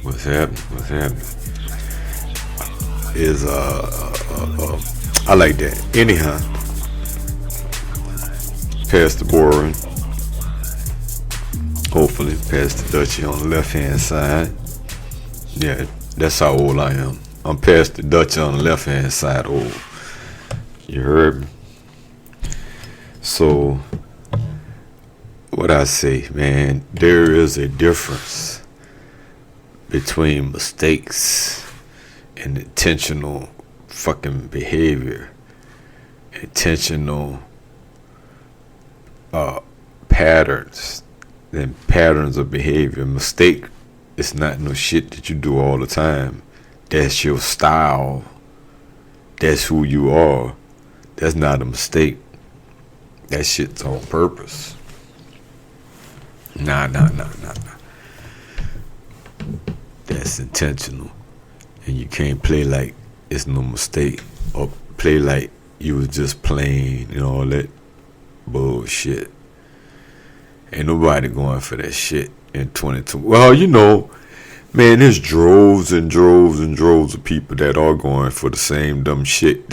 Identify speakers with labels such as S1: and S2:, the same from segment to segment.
S1: What's happening? What's happening? Is I like that. Anyhow, past the boring. Hopefully, past the Dutchie on the left hand side. Yeah, that's how old I am. I'm past the Dutchie on the left hand side old. You heard me? So, what I say, man, there is a difference between mistakes and intentional fucking behavior, intentional patterns, and patterns of behavior. Mistake is not no shit that you do all the time. That's your style. That's who you are. That's not a mistake. That shit's on purpose. Nah. That's intentional. And you can't play like it's no mistake, or play like you was just playing and all that bullshit. Ain't nobody going for that shit in 2020. Well, you know, man, there's droves and droves and droves of people that are going for the same dumb shit.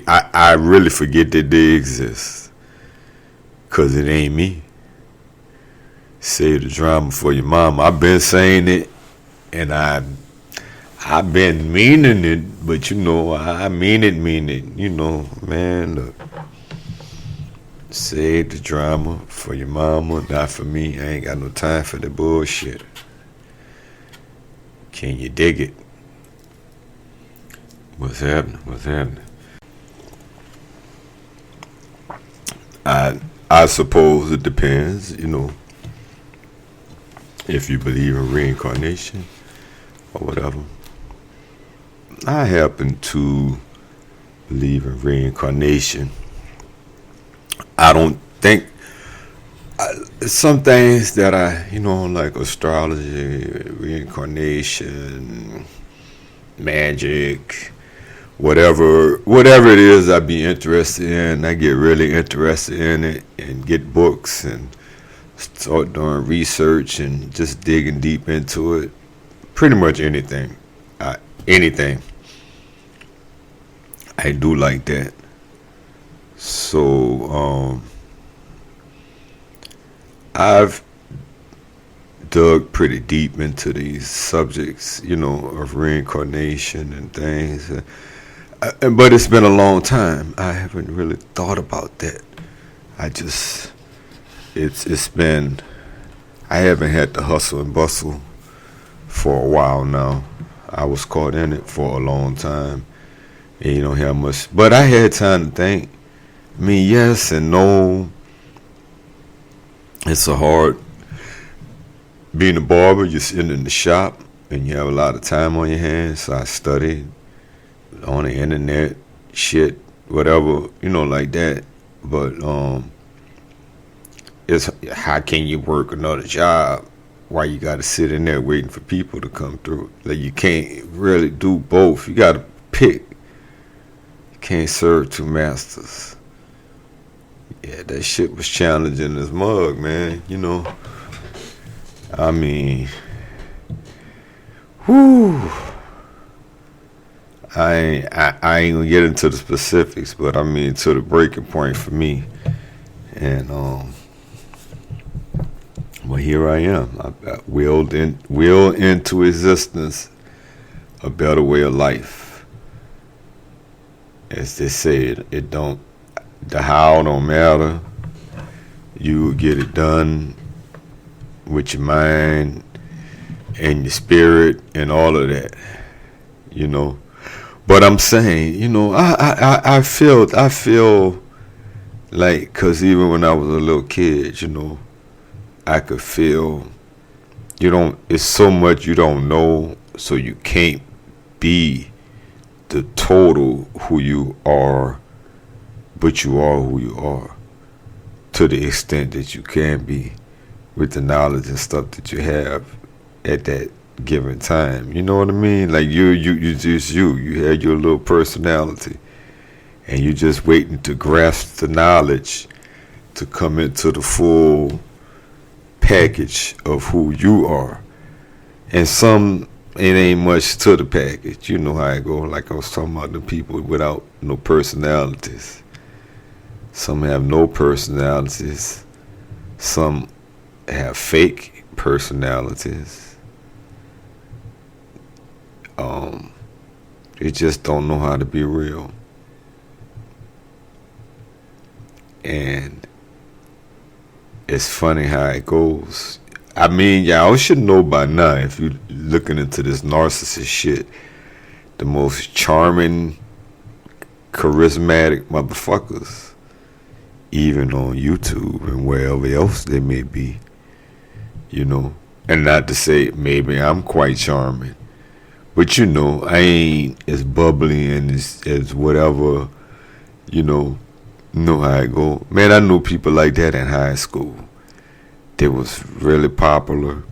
S1: I really forget that they exist. Cause it ain't me. Save the drama for your mama. I've been saying it, and I've been meaning it, but you know, I mean it, you know, man, look. Save the drama for your mama, not for me. I ain't got no time for the bullshit. Can you dig it? What's happening? What's happening? I suppose it depends, you know, if you believe in reincarnation or whatever. I happen to believe in reincarnation. I don't think some things that I, you know, like astrology, reincarnation, magic, whatever it is I be interested in, I get really interested in it and get books and start doing research and just digging deep into it. Pretty much anything. Anything. I do like that. So, I've dug pretty deep into these subjects, you know, of reincarnation and things. But it's been a long time. I haven't really thought about that. It's been, I haven't had the hustle and bustle for a while now. I was caught in it for a long time. And you don't have much, but I had time to think. I mean, yes and no. It's a hard, being a barber, you're sitting in the shop and you have a lot of time on your hands. So I studied on the internet, shit, whatever, you know, like that. But it's how can you work another job while you got to sit in there waiting for people to come through? Like, you can't really do both. You got to pick. You can't serve two masters. Yeah, that shit was challenging as mug, man. You know, I mean, whew. I ain't gonna get into the specifics, but I mean to the breaking point for me. And well, here I am. I willed into existence a better way of life. As they say, it don't. The how don't matter. You will get it done with your mind and your spirit and all of that, you know. But I'm saying, you know, I feel like, cause even when I was a little kid, you know, I could feel, it's so much you don't know, so you can't be the total who you are. But you are who you are, to the extent that you can be, with the knowledge and stuff that you have at that given time. You know what I mean? Like you just you had your little personality, and you just waiting to grasp the knowledge to come into the full package of who you are. And some it ain't much to the package. You know how it go. Like I was talking about the people without no personalities. Some have no personalities. Some have fake personalities. They just don't know how to be real. And it's funny how it goes. I mean, y'all should know by now, if you're looking into this narcissist shit, the most charming, charismatic motherfuckers, even on YouTube and wherever else they may be, you know. And not to say maybe I'm quite charming, but you know, I ain't as bubbly and as whatever, you know how it go. Man, I knew people like that in high school. They was really popular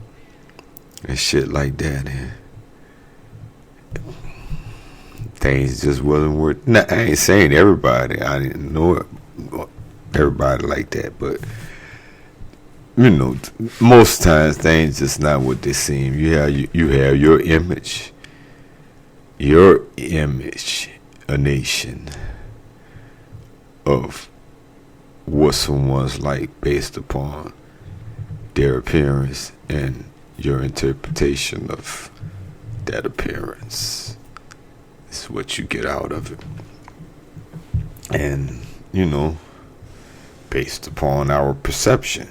S1: and shit like that, and things just wasn't worth. Nah, I ain't saying everybody. I didn't know everybody like that, but you know, most times things just not what they seem. You have your image, a nation of what someone's like based upon their appearance and your interpretation of that appearance. It's what you get out of it. And, you know, based upon our perception.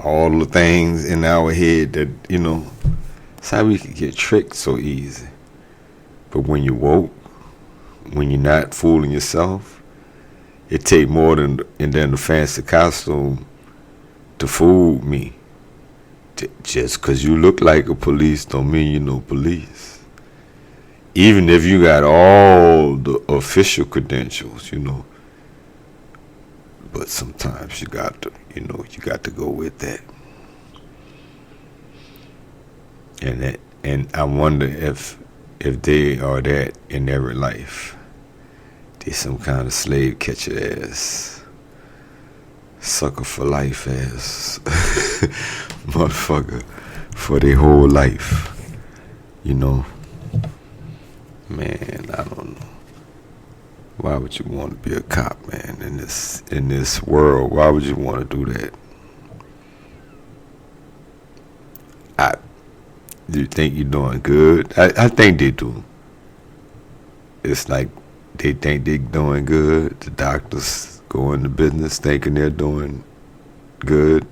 S1: All the things in our head that, you know, that's how we can get tricked so easy. But when you're woke, when you're not fooling yourself, it take more than the fancy costume to fool me. Just because you look like a police don't mean you know police. Even if you got all the official credentials, you know. But sometimes you got to go with that. And I wonder if they are that in every life. They some kind of slave catcher ass, sucker for life ass motherfucker for their whole life. You know, man, I don't know. Why would you want to be a cop, man, in this world? Why would you want to do that? Do you think you're doing good? I think they do. It's like they think they're doing good. The doctors go into business thinking they're doing good.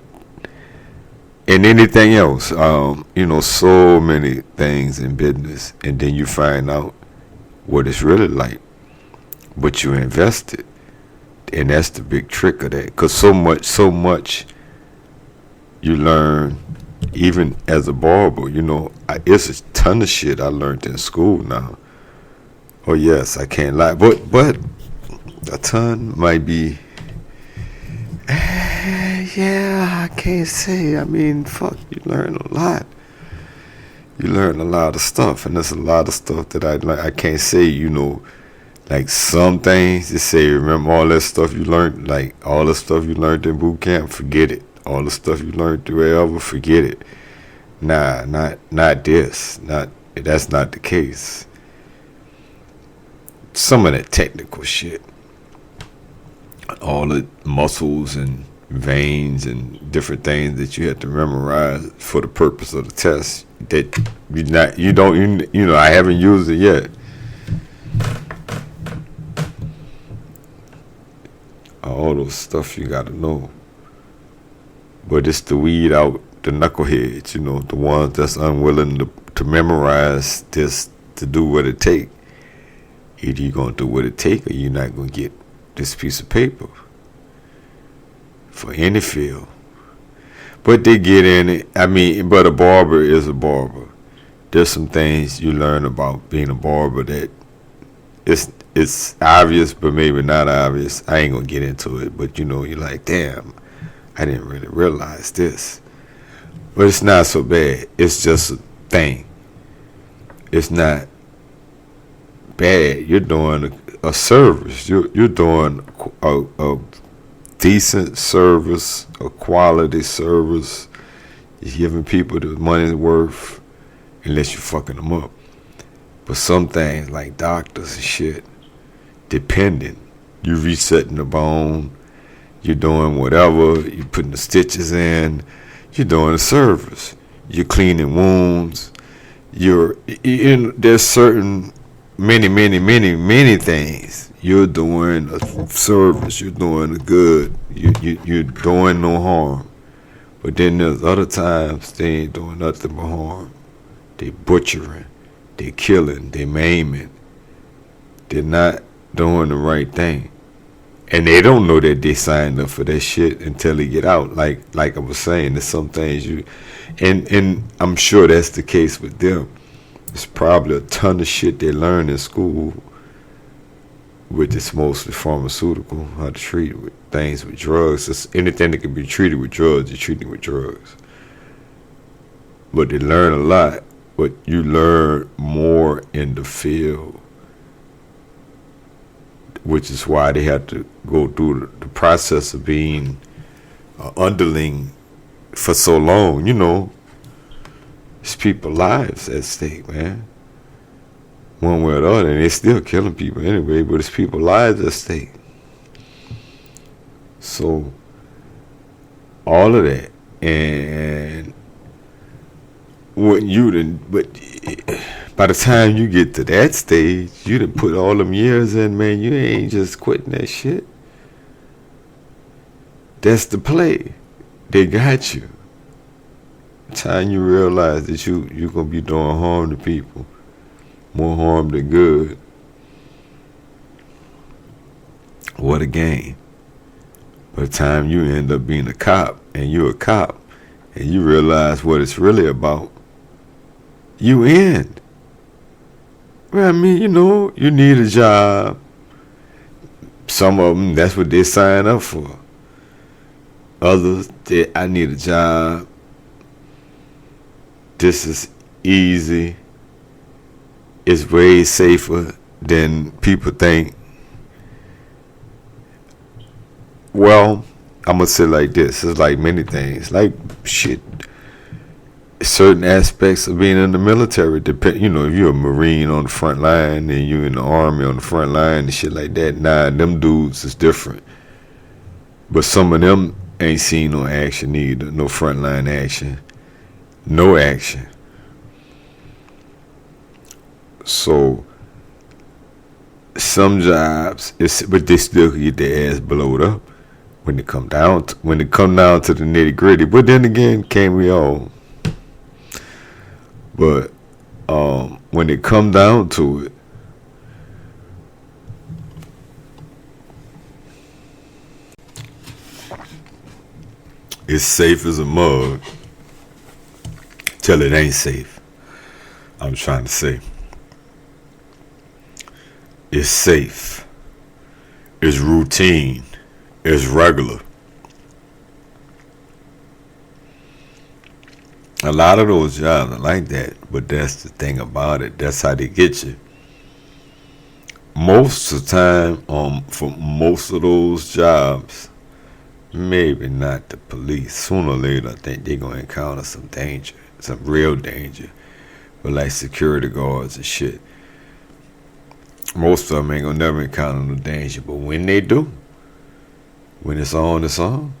S1: And anything else, you know, so many things in business. And then you find out what it's really like. But you invested. And that's the big trick of that. Because so much you learn, even as a barber, you know, it's a ton of shit I learned in school now. Oh yes, I can't lie, but a ton might be. Yeah, I can't say. I mean, fuck, you learn a lot. You learn a lot of stuff, and there's a lot of stuff that I can't say. You know, like some things. They say, remember all that stuff you learned, like all the stuff you learned in boot camp. Forget it. All the stuff you learned through wherever, forget it. Nah, not this. That's not the case. Some of that technical shit, all the muscles and veins and different things that you have to memorize for the purpose of the test, that you know, I haven't used it yet. All those stuff you got to know. But it's to weed out the knuckleheads, you know, the ones that's unwilling to memorize this, to do what it take. Either you're going to do what it take, or you're not going to get this piece of paper for any field. But they get in it. I mean, but a barber is a barber. There's some things you learn about being a barber that it's obvious, but maybe not obvious. I ain't going to get into it, but you know, you're like, damn, I didn't really realize this. But it's not so bad. It's just a thing. It's not bad. You're doing a service. You're doing a decent service, a quality service. You're giving people the money's worth. unless you're fucking them up. But some things like doctors and shit, dependent. You resetting the bone, you're doing whatever, you're putting the stitches in, you're doing a service, you're cleaning wounds, there's certain many things. You're doing a service, you're doing a good, you're doing no harm. But then there's other times they ain't doing nothing but harm. They butchering, they killing, they maiming. They're not doing the right thing. And they don't know that they signed up for that shit until they get out. Like I was saying, there's some things and I'm sure that's the case with them. There's probably a ton of shit they learn in school, which is mostly pharmaceutical, how to treat things with drugs. It's anything that can be treated with drugs, you're treating with drugs. But they learn a lot, but you learn more in the field, which is why they have to go through the process of being an underling for so long. It's people's lives at stake, man. One way or the other, and they're still killing people anyway, but it's people's lives at stake. So, all of that, and what but by the time you get to that stage, you done put all them years in, man. You ain't just quitting that shit. That's the play. They got you. The time you realize that you're gonna be doing harm to people, more harm than good. What a game. By the time you end up being a cop, and you're a cop, and you realize what it's really about, you in. Well, I mean, you need a job. Some of them, that's what they sign up for. Others, I need a job. This is easy. It's way safer than people think. Well, I'm going to say it like this. It's like many things. Like, shit. Certain aspects of being in the military depend. If you're a Marine on the front line and you're in the Army on the front line and shit like that, them dudes is different. But some of them ain't seen no action either, no frontline action, no action. So some jobs, but they still can get their ass blowed up when it come down to the nitty gritty. But then again, can't we all? But when it come down to it, it's safe as a mug till it ain't safe. I'm trying to say. It's safe. It's routine. It's regular. A lot of those jobs are like that, but that's the thing about it. That's how they get you. Most of the time, for most of those jobs, maybe not the police. Sooner or later, I think they're going to encounter some danger, some real danger. But like security guards and shit, most of them ain't going to never encounter no danger. But when they do, when it's on, it's on.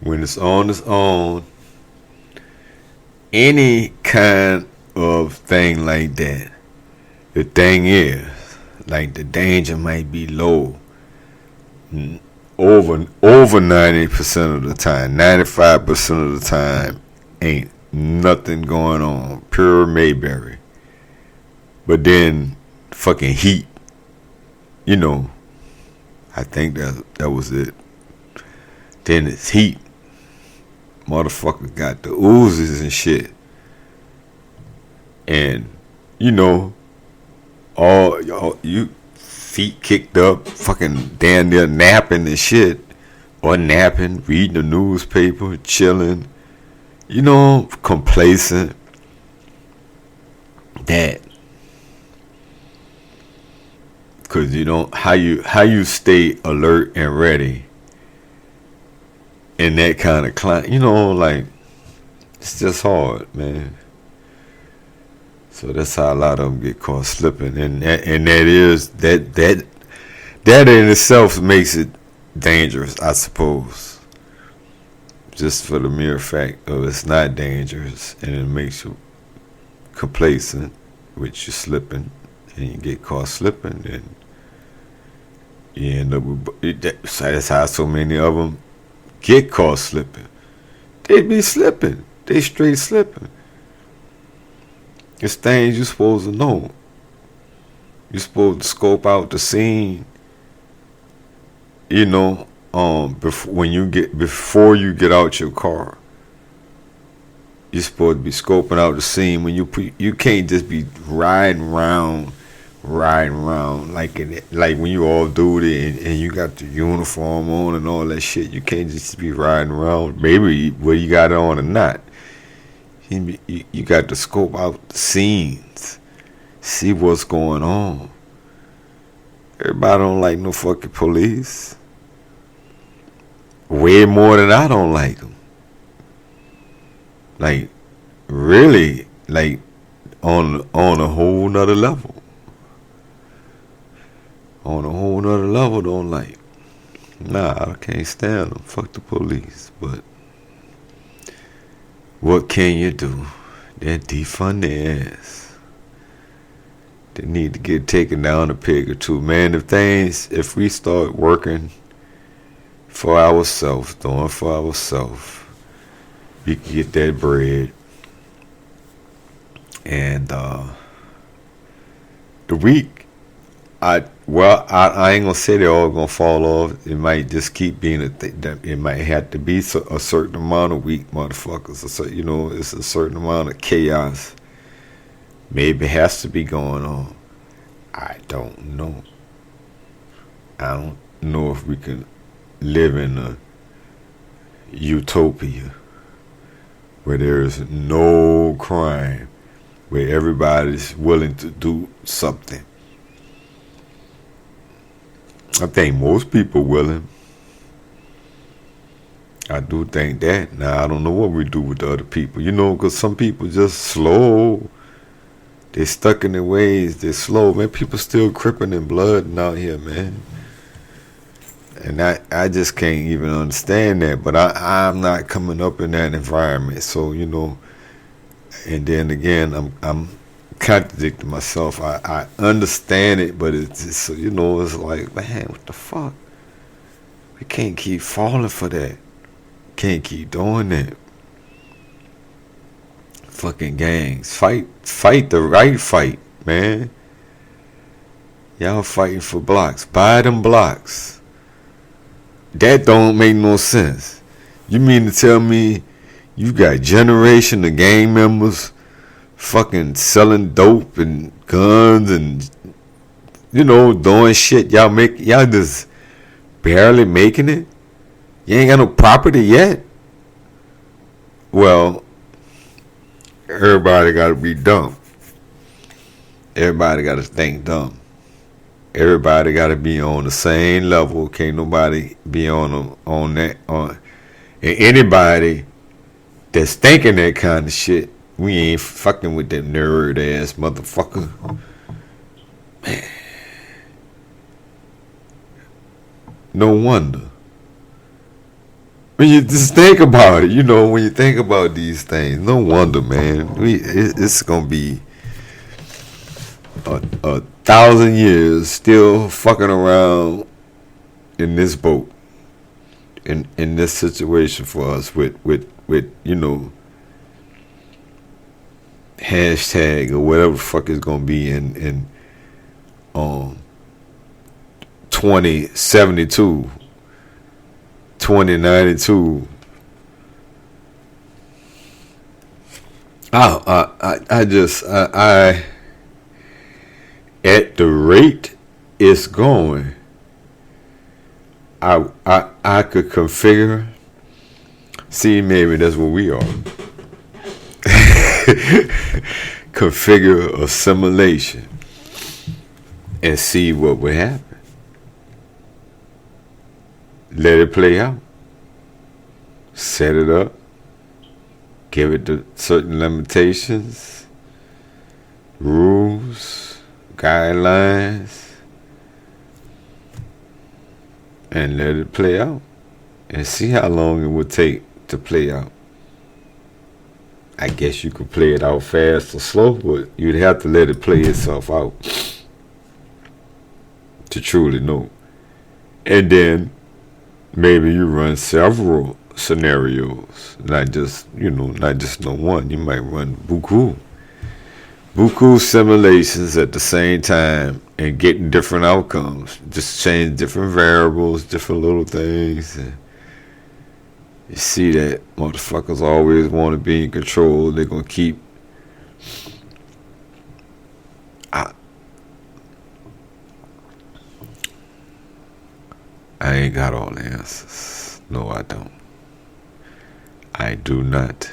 S1: When it's on, it's on. Any kind of thing like that. The thing is, like the danger might be low. Over 90% of the time, 95% of the time, ain't nothing going on. Pure Mayberry. But then, fucking heat. I think that was it. Then it's heat. Motherfucker got the oozes and shit. And, all you feet kicked up, fucking damn near napping and shit. Or napping, reading the newspaper, chilling. Complacent. That. Cause how you stay alert and ready in that kind of climate, like It's just hard, man. So that's how a lot of them get caught slipping, and that in itself makes it dangerous, I suppose. Just for the mere fact of it's not dangerous, and it makes you complacent, which you're slipping, and you get caught slipping, and you end up with. That's how so many of them get caught slipping. They be slipping. They straight slipping. It's things you're supposed to know. You're supposed to scope out the scene. You know, before you get out your car. You're supposed to be scoping out the scene when you can't just be riding around like when you all duty and you got the uniform on and all that shit. You can't just be riding around, maybe whether you got it on or not. You got to scope out the scenes, see what's going on. Everybody don't like no fucking police. Way more than I don't like them. Like, really, like on a whole nother level. On a whole nother level, don't like. Nah, I can't stand them. Fuck the police. But what can you do? They're defund their ass. They need to get taken down a peg or two. Man, if we start working for ourselves, doing for ourselves, we can get that bread. And the week, I ain't gonna say they're all gonna fall off. It might just keep being a thing. It might have to be a certain amount of weak motherfuckers. It's a certain amount of chaos. Maybe it has to be going on. I don't know. I don't know if we can live in a utopia where there is no crime, where everybody's willing to do something. I think most people willing. I do think that. Now, I don't know what we do with the other people, because some people just slow. They stuck in their ways. They're slow. Man, people still cripping and blood out here, man. And I just can't even understand that. But I'm not coming up in that environment. So, and then again, I'm contradicting myself. I understand it, but it's just, it's like, man, what the fuck? We can't keep falling for that. Can't keep doing that. Fucking gangs. Fight the right fight, man. Y'all fighting for blocks. Buy them blocks. That don't make no sense. You mean to tell me you got generation of gang members fucking selling dope and guns and doing shit? Y'all just barely making it? You ain't got no property yet? Well, everybody gotta be dumb. Everybody gotta think dumb. Everybody gotta be on the same level. Can't nobody be on that. And anybody that's thinking that kind of shit, we ain't fucking with that nerd ass motherfucker. Man. No wonder. When you just think about it, when you think about these things, no wonder, man. It's gonna be a 1,000 years still fucking around in this boat, in this situation for us with hashtag or whatever the fuck is gonna be in 2072. 2092. I at the rate it's going, I could configure. See, maybe that's what we are. Configure a simulation and see what would happen. Let it play out. Set it up. give it to certain limitations, rules, guidelines, and let it play out and see how long it would take to play out. I guess you could play it out fast or slow, but you'd have to let it play itself out to truly know. And then maybe you run several scenarios, not just no one. You might run buku simulations at the same time and getting different outcomes. Just change different variables, different little things. And you see that motherfuckers always want to be in control. They're going to keep. I ain't got all the answers. No, I don't. I do not.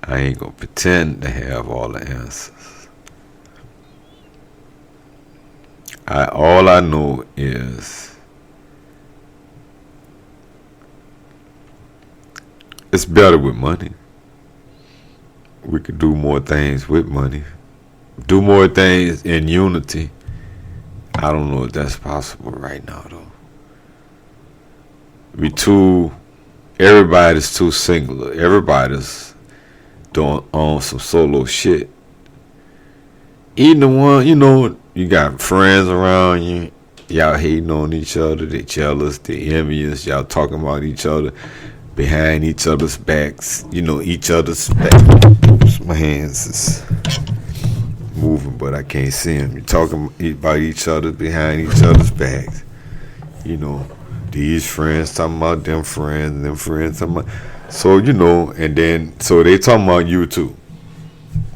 S1: I ain't going to pretend to have all the answers. All I know is it's better with money. We could do more things with money. Do more things in unity. I don't know if that's possible right now, though. Everybody's too singular. Everybody's doing on some solo shit. Even the one, you got friends around you. Y'all hating on each other. They jealous. They envious. Y'all talking about each other behind each other's backs. Each other's back. Oops, my hands is moving, but I can't see them. You're talking about each other behind each other's backs. These friends talking about them friends talking about. So, and then, so they talking about you too.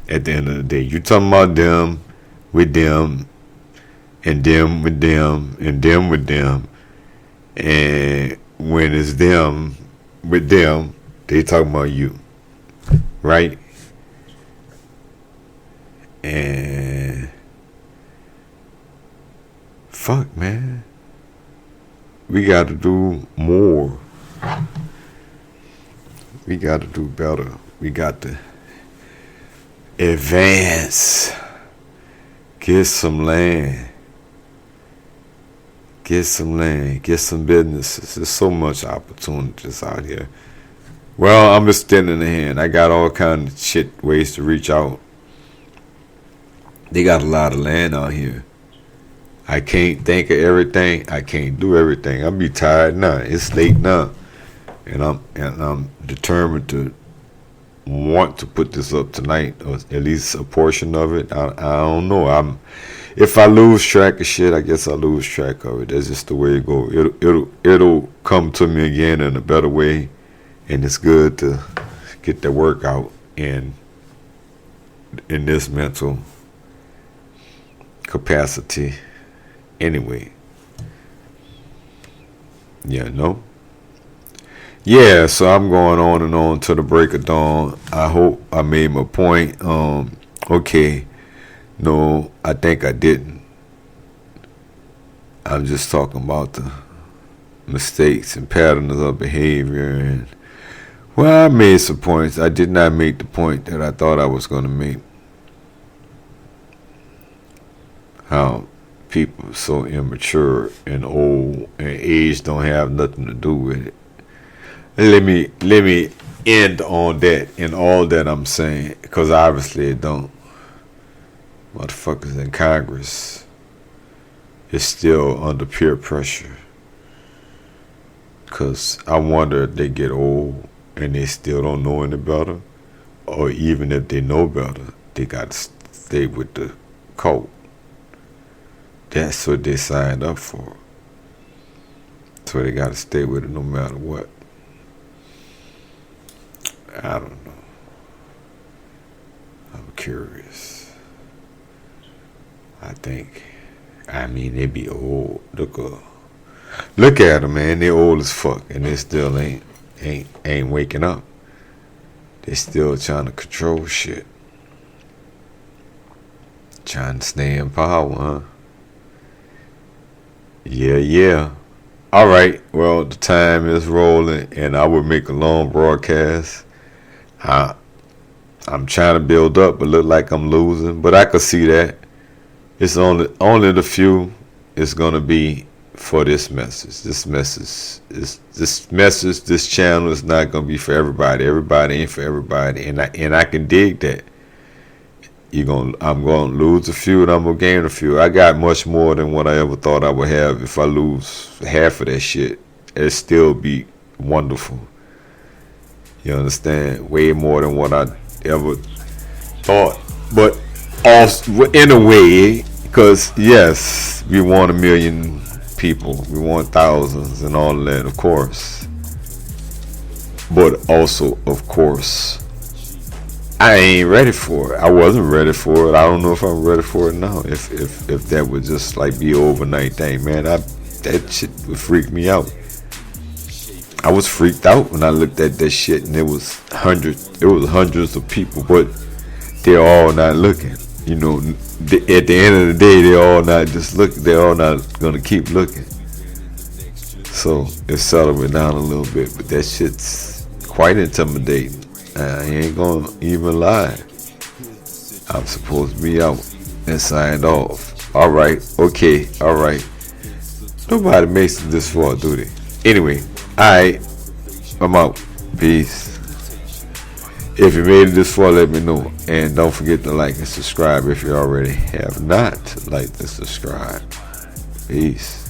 S1: At the end of the day, you talking about them with them, and them with them, and them with them. And when it's them with them, they talking about you. Right? And fuck, man. We got to do more. We got to do better. We got to advance. Get some land. Get some land. Get some businesses. There's so much opportunities out here. Well, I'm just extending the hand. I got all kinds of shit ways to reach out. They got a lot of land out here. I can't think of everything. I can't do everything. I'll be tired now. It's late now, and I'm determined to want to put this up tonight, or at least a portion of it. I don't know. If I lose track of shit, I guess I lose track of it. That's just the way it goes. It'll come to me again in a better way, and it's good to get the work out in this mental capacity. Anyway, yeah, so I'm going on and on to the break of dawn. I hope I made my point. Okay, no, I think I didn't. I'm just talking about the mistakes and patterns of behavior, and I made some points. I did not make the point that I thought I was going to make. How people are so immature and old, and age don't have nothing to do with it. Let me end on that in all that I'm saying, because obviously it don't. Motherfuckers in Congress is still under peer pressure, because I wonder if they get old and they still don't know any better, or even if they know better, they got to stay with the cult. That's what they signed up for. So they got to stay with it no matter what. I don't know. I'm curious. I mean, they be old. Look at them, man. They old as fuck, and they still ain't waking up. They still trying to control shit. Trying to stay in power, huh? Yeah. All right. Well, the time is rolling, and I would make a long broadcast. I'm trying to build up, but look like I'm losing. But I could see that. It's only the few is gonna be for this message. This channel is not gonna be for everybody. Everybody ain't for everybody, and I can dig that. I'm gonna lose a few and I'm gonna gain a few. I got much more than what I ever thought I would have. If I lose half of that shit, it'd still be wonderful. You understand? Way more than what I ever thought. But also, in a way, because yes, we want 1 million people, we want thousands and all of that, of course. But also, of course, I ain't ready for it. I wasn't ready for it. I don't know if I'm ready for it now. If that would just like be an overnight thing, man, that shit would freak me out. I was freaked out when I looked at that shit, and it was hundreds of people, but they're all not looking. You know, at the end of the day, they're all not just looking. They're all not gonna keep looking. So it settled me down a little bit, but that shit's quite intimidating. I ain't gonna even lie. I'm supposed to be out and signed off. All right, okay, all right. Nobody makes it this far, do they? Anyway, alright, I'm out. Peace. If you made it this far, let me know. And don't forget to like and subscribe if you already have not liked and subscribed. Peace.